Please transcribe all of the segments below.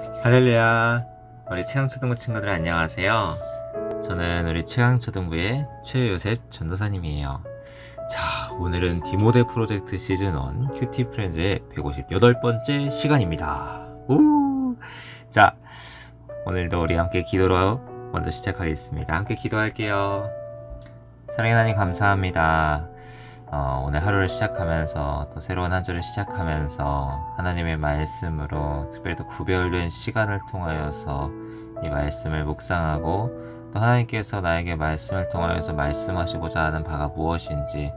할렐루야. 우리 최강초등부 친구들 안녕하세요. 저는 우리 최강초등부의 최요셉 전도사님이에요. 자, 오늘은 디모데 프로젝트 시즌1 큐티 프렌즈의 158번째 시간입니다. 우! 자, 오늘도 우리 함께 기도로 먼저 시작하겠습니다. 함께 기도할게요. 사랑의 하나님 감사합니다. 오늘 하루를 시작하면서 또 새로운 한 주를 시작하면서 하나님의 말씀으로 특별히 또 구별된 시간을 통하여서 이 말씀을 묵상하고 또 하나님께서 나에게 말씀을 통하여서 말씀하시고자 하는 바가 무엇인지,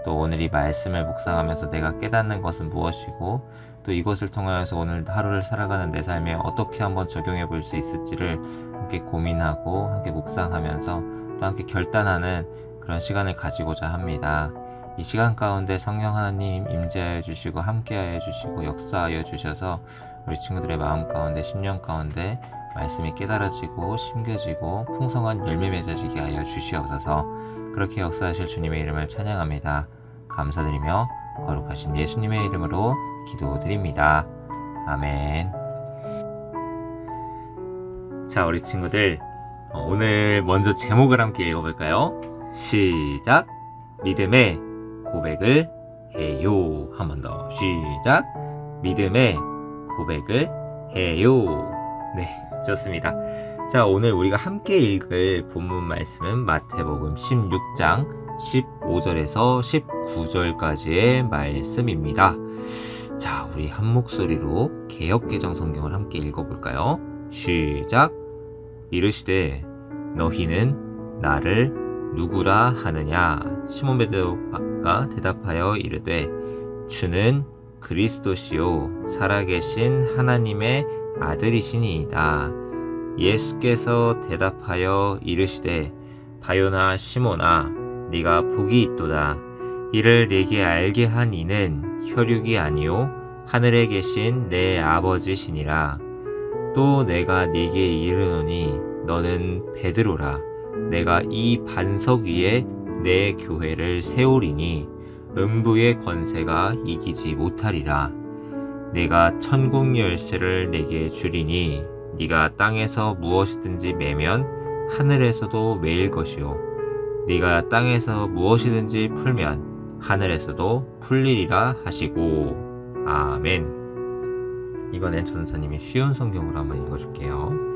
또 오늘 이 말씀을 묵상하면서 내가 깨닫는 것은 무엇이고, 또 이것을 통하여서 오늘 하루를 살아가는 내 삶에 어떻게 한번 적용해 볼 수 있을지를 함께 고민하고 함께 묵상하면서 또 함께 결단하는 그런 시간을 가지고자 합니다. 이 시간 가운데 성령 하나님 임재하여 주시고 함께하여 주시고 역사하여 주셔서 우리 친구들의 마음 가운데 심령 가운데 말씀이 깨달아지고 심겨지고 풍성한 열매 맺어지게 하여 주시옵소서. 그렇게 역사하실 주님의 이름을 찬양합니다. 감사드리며 거룩하신 예수님의 이름으로 기도드립니다. 아멘. 자, 우리 친구들 오늘 먼저 제목을 함께 읽어볼까요? 시작! 믿음의 고백을 해요. 한 번 더 시작! 믿음의 고백을 해요. 네, 좋습니다. 자, 오늘 우리가 함께 읽을 본문 말씀은 마태복음 16장 15절에서 19절까지의 말씀입니다. 자, 우리 한 목소리로 개역개정 성경을 함께 읽어볼까요? 시작! 이르시되 너희는 나를 누구라 하느냐? 시몬 베드로가 대답하여 이르되 주는 그리스도시요 살아계신 하나님의 아들이시니이다. 예수께서 대답하여 이르시되 바요나 시몬아 네가 복이 있도다. 이를 네게 알게 한 이는 혈육이 아니요 하늘에 계신 내 아버지시니라. 또 내가 네게 이르노니 너는 베드로라. 내가 이 반석 위에 내 교회를 세우리니 음부의 권세가 이기지 못하리라. 내가 천국 열쇠를 내게 주리니 네가 땅에서 무엇이든지 매면 하늘에서도 매일 것이요 네가 땅에서 무엇이든지 풀면 하늘에서도 풀리리라 하시고. 아멘. 이번엔 전사님이 쉬운 성경으로 한번 읽어줄게요.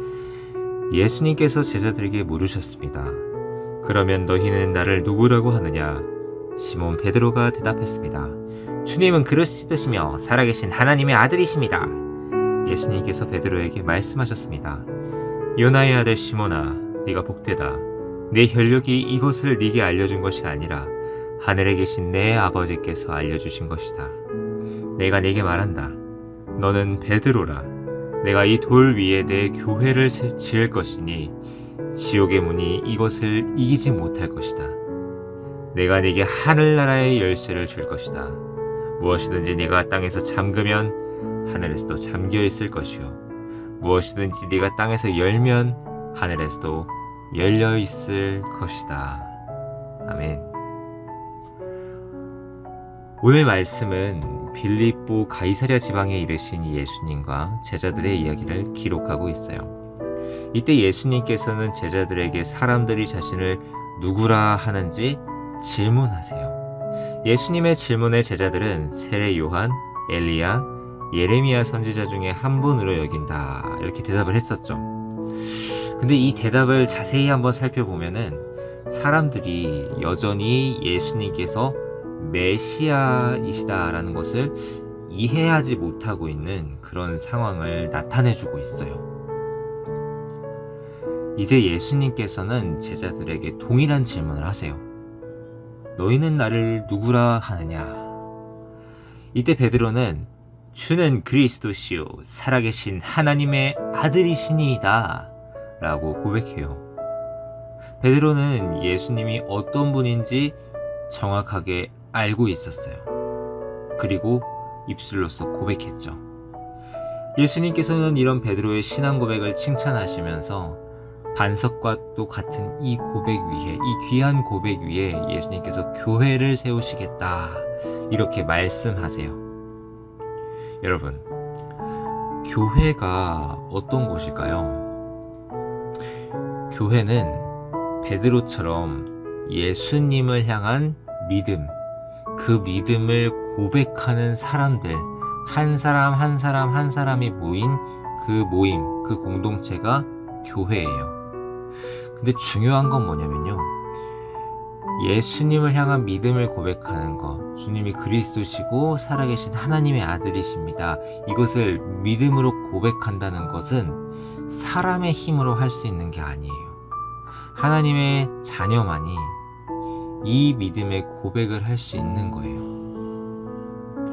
예수님께서 제자들에게 물으셨습니다. 그러면 너희는 나를 누구라고 하느냐? 시몬 베드로가 대답했습니다. 주님은 그리스도시며 살아계신 하나님의 아들이십니다. 예수님께서 베드로에게 말씀하셨습니다. 요나의 아들 시몬아, 네가 복되다. 내 혈육이 이것을 네게 알려준 것이 아니라 하늘에 계신 내 아버지께서 알려주신 것이다. 내가 네게 말한다. 너는 베드로라. 내가 이 돌 위에 내 교회를 지을 것이니 지옥의 문이 이것을 이기지 못할 것이다. 내가 네게 하늘나라의 열쇠를 줄 것이다. 무엇이든지 네가 땅에서 잠그면 하늘에서도 잠겨 있을 것이요 무엇이든지 네가 땅에서 열면 하늘에서도 열려 있을 것이다. 아멘. 오늘 말씀은 빌립보 가이사랴 지방에 이르신 예수님과 제자들의 이야기를 기록하고 있어요. 이때 예수님께서는 제자들에게 사람들이 자신을 누구라 하는지 질문하세요. 예수님의 질문에 제자들은 세례 요한, 엘리야, 예레미야 선지자 중에 한 분으로 여긴다, 이렇게 대답을 했었죠. 근데 이 대답을 자세히 한번 살펴보면은 사람들이 여전히 예수님께서 메시아이시다라는 것을 이해하지 못하고 있는 그런 상황을 나타내주고 있어요. 이제 예수님께서는 제자들에게 동일한 질문을 하세요. 너희는 나를 누구라 하느냐? 이때 베드로는 주는 그리스도시요 살아계신 하나님의 아들이시니이다 라고 고백해요. 베드로는 예수님이 어떤 분인지 정확하게 알고 있었어요. 그리고 입술로서 고백했죠. 예수님께서는 이런 베드로의 신앙 고백을 칭찬하시면서 반석과 또 같은 이 고백 위에, 이 귀한 고백 위에 예수님께서 교회를 세우시겠다, 이렇게 말씀하세요. 여러분, 교회가 어떤 곳일까요? 교회는 베드로처럼 예수님을 향한 믿음, 그 믿음을 고백하는 사람들, 한 사람 한 사람 한 사람이 모인 그 모임, 그 공동체가 교회예요. 근데 중요한 건 뭐냐면요, 예수님을 향한 믿음을 고백하는 것, 주님이 그리스도시고 살아계신 하나님의 아들이십니다, 이것을 믿음으로 고백한다는 것은 사람의 힘으로 할 수 있는 게 아니에요. 하나님의 자녀만이 이 믿음의 고백을 할 수 있는 거예요.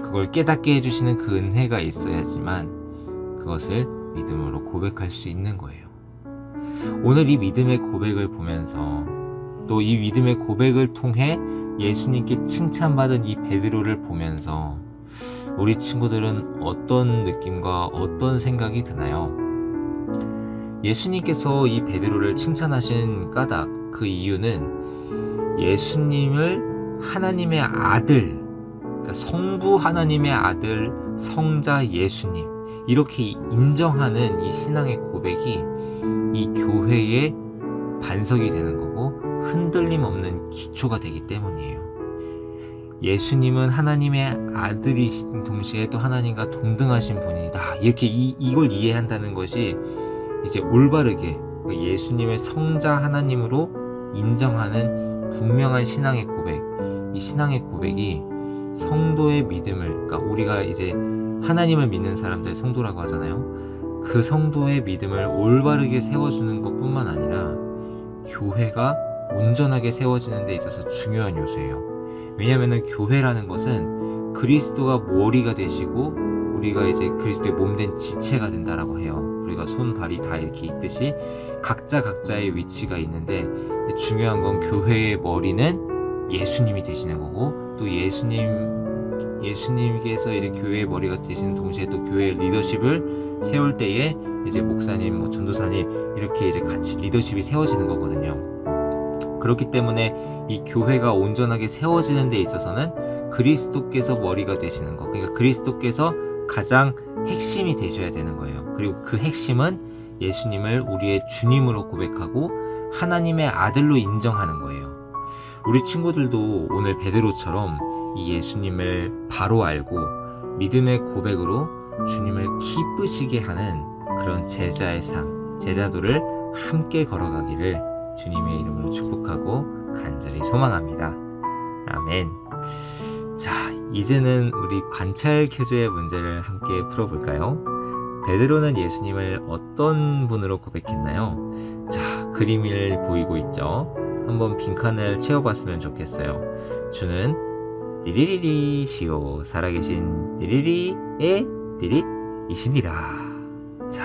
그걸 깨닫게 해주시는 그 은혜가 있어야지만 그것을 믿음으로 고백할 수 있는 거예요. 오늘 이 믿음의 고백을 보면서, 또 이 믿음의 고백을 통해 예수님께 칭찬받은 이 베드로를 보면서 우리 친구들은 어떤 느낌과 어떤 생각이 드나요? 예수님께서 이 베드로를 칭찬하신 까닭, 그 이유는 예수님을 하나님의 아들, 그러니까 성부 하나님의 아들, 성자 예수님, 이렇게 인정하는 이 신앙의 고백이 이 교회의 반석이 되는 거고 흔들림 없는 기초가 되기 때문이에요. 예수님은 하나님의 아들이신 동시에 또 하나님과 동등하신 분이다, 이렇게 이걸 이해한다는 것이 이제 올바르게 예수님을 성자 하나님으로 인정하는 분명한 신앙의 고백, 이 신앙의 고백이 성도의 믿음을, 그러니까 우리가 이제 하나님을 믿는 사람들 성도라고 하잖아요. 그 성도의 믿음을 올바르게 세워주는 것뿐만 아니라 교회가 온전하게 세워지는 데 있어서 중요한 요소예요. 왜냐하면 교회라는 것은 그리스도가 머리가 되시고 우리가 이제 그리스도의 몸된 지체가 된다라고 해요. 우리가 손, 발이 다 이렇게 있듯이 각자의 위치가 있는데, 중요한 건 교회의 머리는 예수님이 되시는 거고, 또 예수님께서 이제 교회의 머리가 되시는 동시에 또 교회의 리더십을 세울 때에 이제 목사님, 전도사님, 이렇게 이제 같이 리더십이 세워지는 거거든요. 그렇기 때문에 이 교회가 온전하게 세워지는 데 있어서는 그리스도께서 머리가 되시는 것, 그러니까 그리스도께서 가장 핵심이 되셔야 되는 거예요. 그리고 그 핵심은 예수님을 우리의 주님으로 고백하고 하나님의 아들로 인정하는 거예요. 우리 친구들도 오늘 베드로처럼 이 예수님을 바로 알고 믿음의 고백으로 주님을 기쁘시게 하는 그런 제자의 삶, 제자도를 함께 걸어가기를 주님의 이름으로 축복하고 간절히 소망합니다. 아멘. 자, 이제는 우리 관찰 퀴즈의 문제를 함께 풀어볼까요? 베드로는 예수님을 어떤 분으로 고백했나요? 자, 그림을 보이고 있죠? 한번 빈칸을 채워봤으면 좋겠어요. 주는 띠리리리시오, 살아계신 띠리리의 띠리이시니라. 자,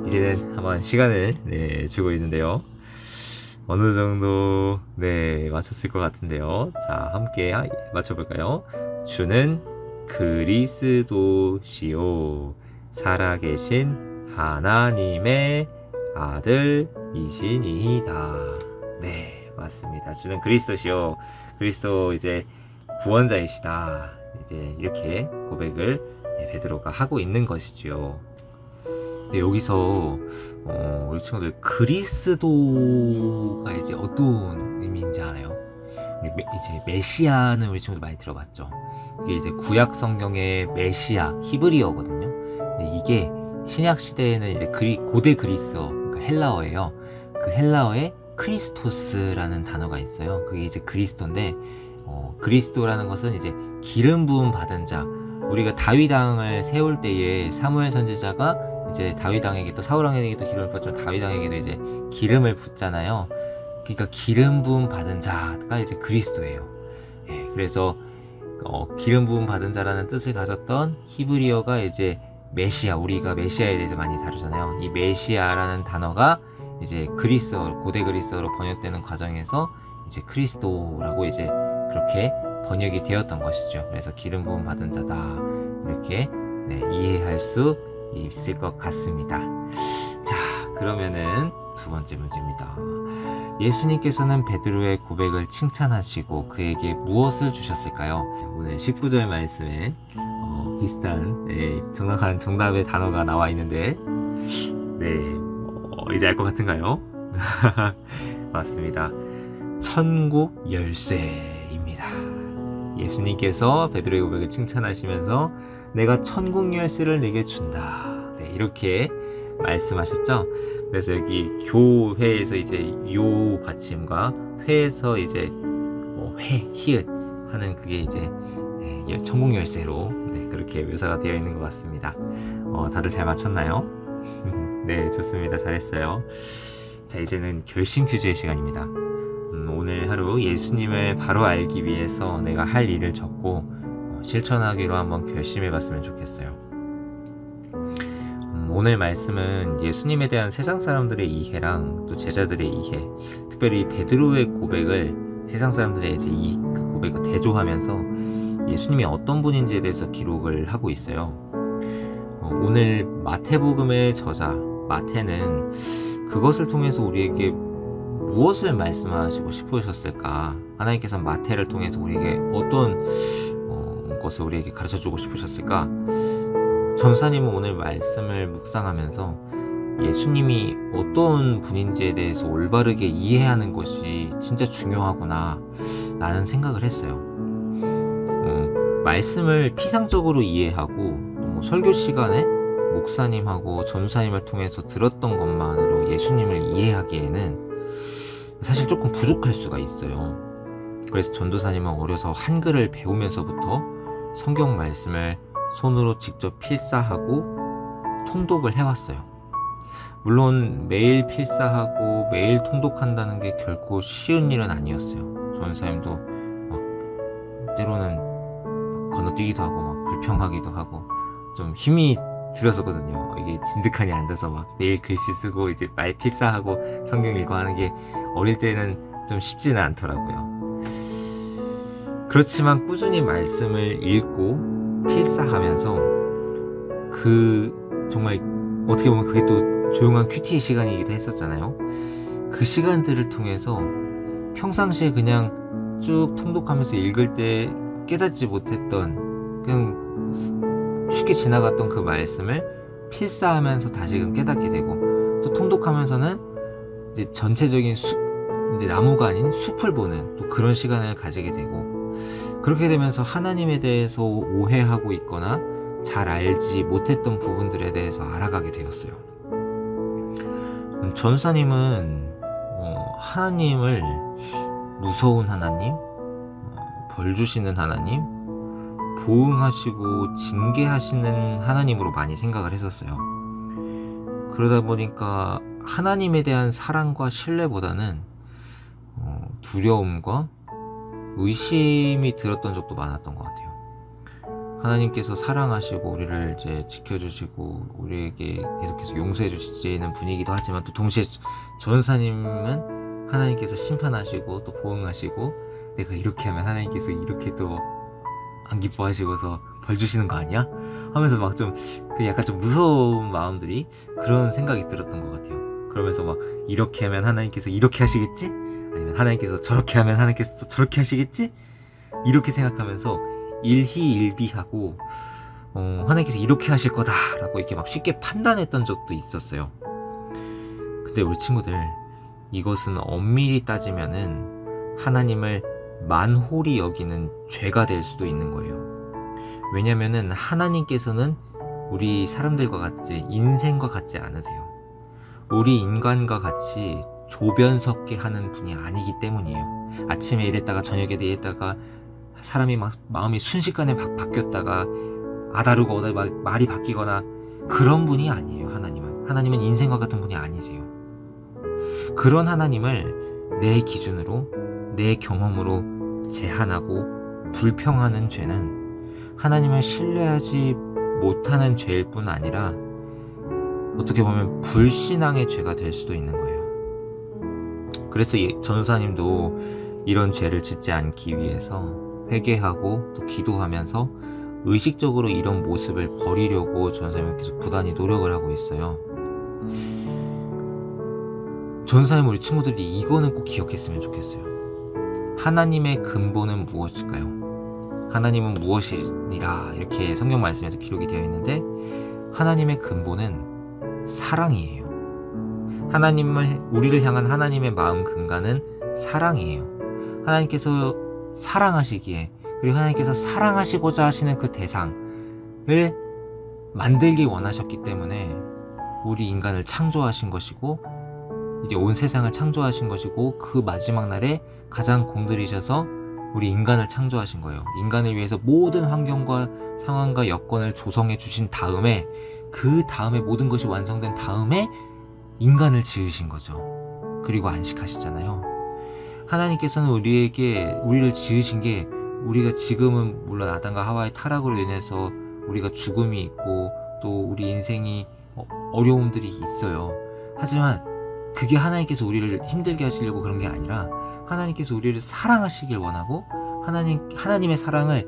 이제는 한번 시간을 주고 있는데요. 어느 정도 맞췄을 것 같은데요. 자, 함께 맞춰볼까요? 주는 그리스도시요, 살아계신 하나님의 아들이시니이다. 네, 맞습니다. 주는 그리스도시요, 그리스도 이제 구원자이시다, 이제 이렇게 고백을 베드로가 하고 있는 것이지요. 여기서 우리 친구들 그리스도가 이제 어떤 의미인지 알아요? 이제 메시아는 우리 친구들 많이 들어봤죠. 이게 이제 구약 성경의 메시아, 히브리어거든요. 근데 이게 신약 시대에는 이제 고대 그리스어, 그러니까 헬라어예요. 그 헬라어에 크리스토스라는 단어가 있어요. 그게 이제 그리스도인데, 그리스도라는 것은 이제 기름 부음 받은 자. 우리가 다윗 왕을 세울 때에 사무엘 선지자가 이제 다윗 왕에게도, 사울 왕에게도 기름을 붓지만 다윗 왕에게도 이제 기름을 붓잖아요. 그러니까 기름 부음 받은 자가 이제 그리스도예요. 예, 그래서 기름 부음 받은 자라는 뜻을 가졌던 히브리어가 이제 메시아, 우리가 메시아에 대해서 많이 다루잖아요. 이 메시아라는 단어가 이제 그리스어, 고대 그리스어로 번역되는 과정에서 이제 크리스도라고 이제 그렇게 번역이 되었던 것이죠. 그래서 기름 부음 받은 자다, 이렇게 이해할 수 있을 것 같습니다. 자, 그러면은 두 번째 문제입니다. 예수님께서는 베드로의 고백을 칭찬하시고 그에게 무엇을 주셨을까요? 오늘 19절 말씀에 비슷한 정확한 정답의 단어가 나와 있는데 이제 알 것 같은가요? 맞습니다. 천국 열쇠입니다. 예수님께서 베드로의 고백을 칭찬하시면서 내가 천국 열쇠를 내게 준다. 이렇게 말씀하셨죠. 그래서 여기 교회에서 이제 요 받침과 회에서 이제 히읗 하는 그게 이제 천국 열쇠로 그렇게 묘사가 되어 있는 것 같습니다. 다들 잘 맞췄나요? 네, 좋습니다. 잘했어요. 자, 이제는 결심 퀴즈의 시간입니다. 오늘 하루 예수님을 바로 알기 위해서 내가 할 일을 적고 실천하기로 한번 결심해 봤으면 좋겠어요. 오늘 말씀은 예수님에 대한 세상 사람들의 이해랑 또 제자들의 이해, 특별히 베드로의 고백을 세상 사람들의 이제 그 고백을 대조하면서 예수님이 어떤 분인지에 대해서 기록을 하고 있어요. 오늘 마태복음의 저자 마태는 그것을 통해서 우리에게 무엇을 말씀하시고 싶으셨을까? 하나님께서 마태를 통해서 우리에게 어떤 것을 우리에게 가르쳐주고 싶으셨을까? 전사님은 오늘 말씀을 묵상하면서 예수님이 어떤 분인지에 대해서 올바르게 이해하는 것이 진짜 중요하구나 라는 생각을 했어요. 말씀을 피상적으로 이해하고 설교 시간에 목사님하고 전사님을 통해서 들었던 것만으로 예수님을 이해하기에는 사실 조금 부족할 수가 있어요. 그래서 전도사님은 어려서 한글을 배우면서부터 성경 말씀을 손으로 직접 필사하고 통독을 해왔어요. 물론 매일 필사하고 매일 통독한다는 게 결코 쉬운 일은 아니었어요. 전사님도 막 때로는 건너뛰기도 하고 막 불평하기도 하고 좀 힘이 들었었거든요. 이게 진득하니 앉아서 막 매일 글씨 쓰고 이제 말 필사하고 성경 읽고 하는 게 어릴 때는 좀 쉽지는 않더라고요. 그렇지만 꾸준히 말씀을 읽고 필사하면서 정말 어떻게 보면 그게 또 조용한 큐티 시간이기도 했었잖아요. 그 시간들을 통해서 평상시에 그냥 쭉 통독하면서 읽을 때 깨닫지 못했던 그냥 쉽게 지나갔던 그 말씀을 필사하면서 다시금 깨닫게 되고 또 통독하면서는 이제 전체적인 이제 나무가 아닌 숲을 보는 또 그런 시간을 가지게 되고 그렇게 되면서 하나님에 대해서 오해하고 있거나 잘 알지 못했던 부분들에 대해서 알아가게 되었어요. 전사님은 하나님을 무서운 하나님, 벌 주시는 하나님, 보응하시고 징계하시는 하나님으로 많이 생각을 했었어요. 그러다 보니까 하나님에 대한 사랑과 신뢰보다는 두려움과 의심이 들었던 적도 많았던 것 같아요. 하나님께서 사랑하시고 우리를 이제 지켜주시고 우리에게 계속해서 용서해 주시는 분이기도 하지만 또 동시에 전사님은 하나님께서 심판하시고 또 보응하시고 내가 이렇게 하면 하나님께서 이렇게 또 안 기뻐하시고서 벌 주시는 거 아니야? 하면서 막 좀 약간 좀 무서운 마음들이 그런 생각이 들었던 것 같아요. 그러면서 막 이렇게 하면 하나님께서 이렇게 하시겠지? 아니면 하나님께서 저렇게 하면 하나님께서 저렇게 하시겠지? 이렇게 생각하면서 일희일비하고 하나님께서 이렇게 하실 거다라고 이렇게 막 쉽게 판단했던 적도 있었어요. 근데 우리 친구들 이것은 엄밀히 따지면은 하나님을 만홀히 여기는 죄가 될 수도 있는 거예요. 왜냐면은 하나님께서는 우리 사람들과 같이 인생과 같지 않으세요. 우리 인간과 같이 조변석게 하는 분이 아니기 때문이에요. 아침에 이랬다가 저녁에 이랬다가 사람이 막 마음이 순식간에 바뀌었다가 아다르고 말이 바뀌거나 그런 분이 아니에요. 하나님은 인생과 같은 분이 아니세요. 그런 하나님을 내 기준으로 내 경험으로 제한하고 불평하는 죄는 하나님을 신뢰하지 못하는 죄일 뿐 아니라 어떻게 보면 불신앙의 죄가 될 수도 있는 거예요. 그래서 전도사님도 이런 죄를 짓지 않기 위해서 회개하고 또 기도하면서 의식적으로 이런 모습을 버리려고 전도사님께서 부단히 노력을 하고 있어요. 전도사님 우리 친구들이 이거는 꼭 기억했으면 좋겠어요. 하나님의 근본은 무엇일까요? 하나님은 무엇이니라 이렇게 성경 말씀에서 기록이 되어 있는데, 하나님의 근본은 사랑이에요. 우리를 향한 하나님의 마음 근간은 사랑이에요. 하나님께서 사랑하시기에, 그리고 하나님께서 사랑하시고자 하시는 그 대상을 만들기 원하셨기 때문에 우리 인간을 창조하신 것이고, 이제 온 세상을 창조하신 것이고, 그 마지막 날에 가장 공들이셔서 우리 인간을 창조하신 거예요. 인간을 위해서 모든 환경과 상황과 여건을 조성해 주신 다음에, 그 다음에 모든 것이 완성된 다음에 인간을 지으신 거죠. 그리고 안식하시잖아요. 하나님께서는 우리를 지으신 게, 우리가 지금은 물론 아담과 하와의 타락으로 인해서 우리가 죽음이 있고 또 우리 인생이 어려움들이 있어요. 하지만 그게 하나님께서 우리를 힘들게 하시려고 그런 게 아니라, 하나님께서 우리를 사랑하시길 원하고 하나님의 사랑을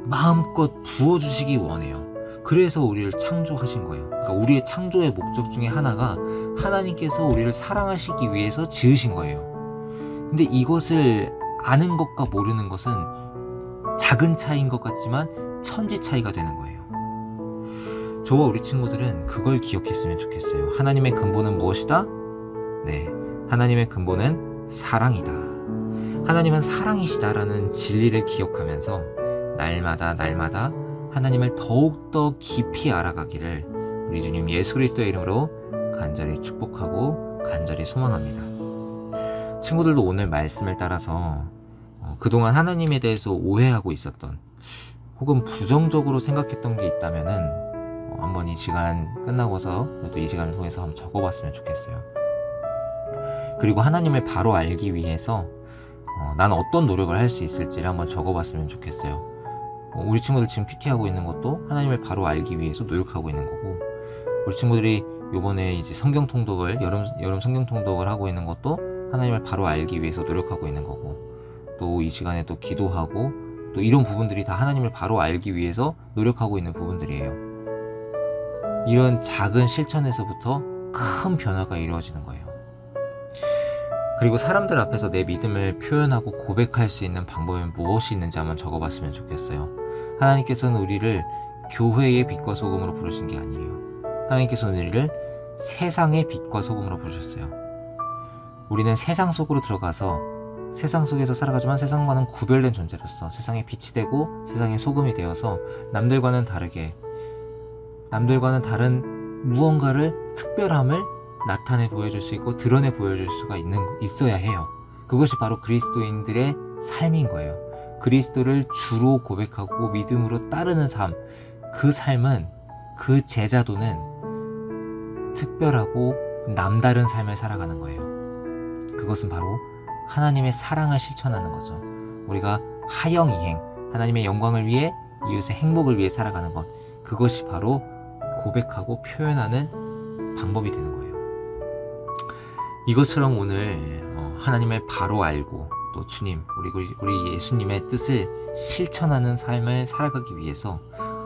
마음껏 부어주시기 원해요. 그래서 우리를 창조하신 거예요. 그러니까 우리의 창조의 목적 중에 하나가 하나님께서 우리를 사랑하시기 위해서 지으신 거예요. 근데 이것을 아는 것과 모르는 것은 작은 차이인 것 같지만 천지 차이가 되는 거예요. 저와 우리 친구들은 그걸 기억했으면 좋겠어요. 하나님의 근본은 무엇이다? 네, 하나님의 근본은 사랑이다. 하나님은 사랑이시다라는 진리를 기억하면서 날마다 하나님을 더욱더 깊이 알아가기를 우리 주님 예수 그리스도의 이름으로 간절히 축복하고 간절히 소망합니다. 친구들도 오늘 말씀을 따라서 그동안 하나님에 대해서 오해하고 있었던, 혹은 부정적으로 생각했던 게 있다면은 한번 이 시간 끝나고서 또 이 시간을 통해서 한번 적어봤으면 좋겠어요. 그리고 하나님을 바로 알기 위해서 난 어떤 노력을 할 수 있을지를 한번 적어봤으면 좋겠어요. 우리 친구들 지금 큐티하고 있는 것도 하나님을 바로 알기 위해서 노력하고 있는 거고, 우리 친구들이 요번에 이제 성경 통독을 여름 성경 통독을 하고 있는 것도 하나님을 바로 알기 위해서 노력하고 있는 거고, 또 이 시간에 또 기도하고 또 이런 부분들이 다 하나님을 바로 알기 위해서 노력하고 있는 부분들이에요. 이런 작은 실천에서부터 큰 변화가 이루어지는 거예요. 그리고 사람들 앞에서 내 믿음을 표현하고 고백할 수 있는 방법이 무엇이 있는지 한번 적어봤으면 좋겠어요. 하나님께서는 우리를 교회의 빛과 소금으로 부르신 게 아니에요. 하나님께서는 우리를 세상의 빛과 소금으로 부르셨어요. 우리는 세상 속으로 들어가서 세상 속에서 살아가지만 세상과는 구별된 존재로서 세상의 빛이 되고 세상의 소금이 되어서 남들과는 다른 무언가를, 특별함을 나타내 보여줄 수 있고 드러내 보여줄 수가 있어야 해요. 그것이 바로 그리스도인들의 삶인 거예요. 그리스도를 주로 고백하고 믿음으로 따르는 삶, 그 삶은, 그 제자도는 특별하고 남다른 삶을 살아가는 거예요. 그것은 바로 하나님의 사랑을 실천하는 거죠. 우리가 하영이행, 하나님의 영광을 위해, 이웃의 행복을 위해 살아가는 것, 그것이 바로 고백하고 표현하는 방법이 되는 거예요. 이것처럼 오늘 하나님을 바로 알고 또 주님, 우리 예수님의 뜻을 실천하는 삶을 살아가기 위해서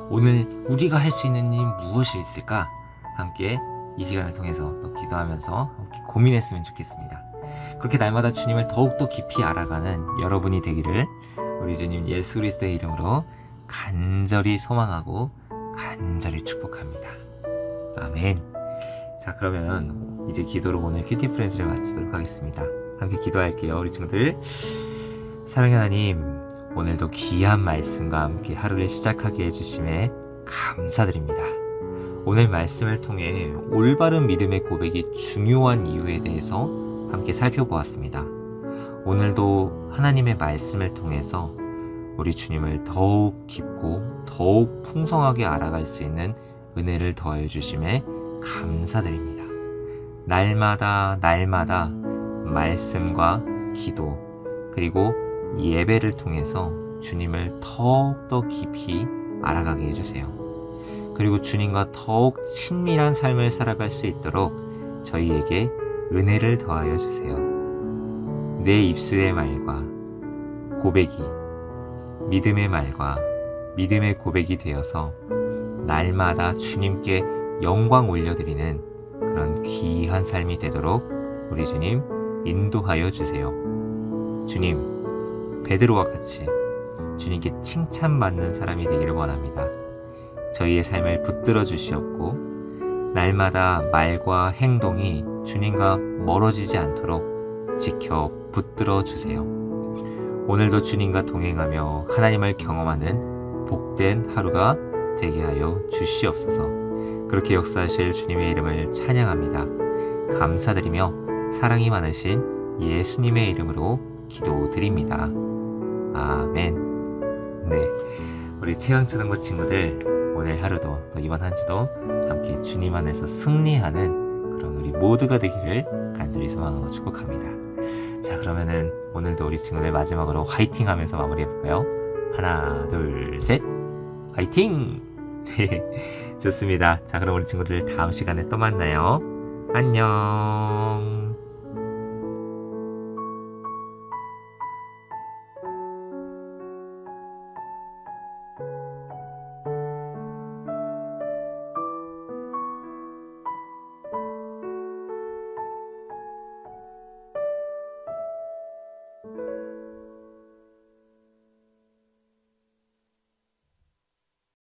오늘 우리가 할 수 있는 일 무엇이 있을까? 함께 이 시간을 통해서 또 기도하면서 함께 고민했으면 좋겠습니다. 그렇게 날마다 주님을 더욱더 깊이 알아가는 여러분이 되기를 우리 주님 예수 그리스도의 이름으로 간절히 소망하고 간절히 축복합니다. 아멘. 자, 그러면 이제 기도로 오늘 큐티 프렌즈를 마치도록 하겠습니다. 함께 기도할게요. 우리 친구들, 사랑하는 하나님, 오늘도 귀한 말씀과 함께 하루를 시작하게 해주심에 감사드립니다. 오늘 말씀을 통해 올바른 믿음의 고백이 중요한 이유에 대해서 함께 살펴보았습니다. 오늘도 하나님의 말씀을 통해서 우리 주님을 더욱 깊고 더욱 풍성하게 알아갈 수 있는 은혜를 더해 주심에 감사드립니다. 날마다 말씀과 기도 그리고 예배를 통해서 주님을 더욱더 깊이 알아가게 해주세요. 그리고 주님과 더욱 친밀한 삶을 살아갈 수 있도록 저희에게 은혜를 더하여 주세요. 내 입술의 말과 고백이 믿음의 말과 믿음의 고백이 되어서 날마다 주님께 영광 올려드리는 그런 귀한 삶이 되도록 우리 주님 인도하여 주세요. 주님, 베드로와 같이 주님께 칭찬받는 사람이 되기를 원합니다. 저희의 삶을 붙들어 주시옵고 날마다 말과 행동이 주님과 멀어지지 않도록 지켜 붙들어 주세요. 오늘도 주님과 동행하며 하나님을 경험하는 복된 하루가 되게 하여 주시옵소서. 그렇게 역사하실 주님의 이름을 찬양합니다. 감사드리며 사랑이 많으신 예수님의 이름으로 기도드립니다. 아멘. 네, 우리 최강초등부 친구들 오늘 하루도 또 이번 한 주도 함께 주님 안에서 승리하는 그런 우리 모두가 되기를 간절히 소망하고 축복합니다. 자, 그러면은 오늘도 우리 친구들 마지막으로 화이팅 하면서 마무리해볼까요? 하나, 둘, 셋, 화이팅! 좋습니다. 자, 그럼 우리 친구들 다음 시간에 또 만나요. 안녕.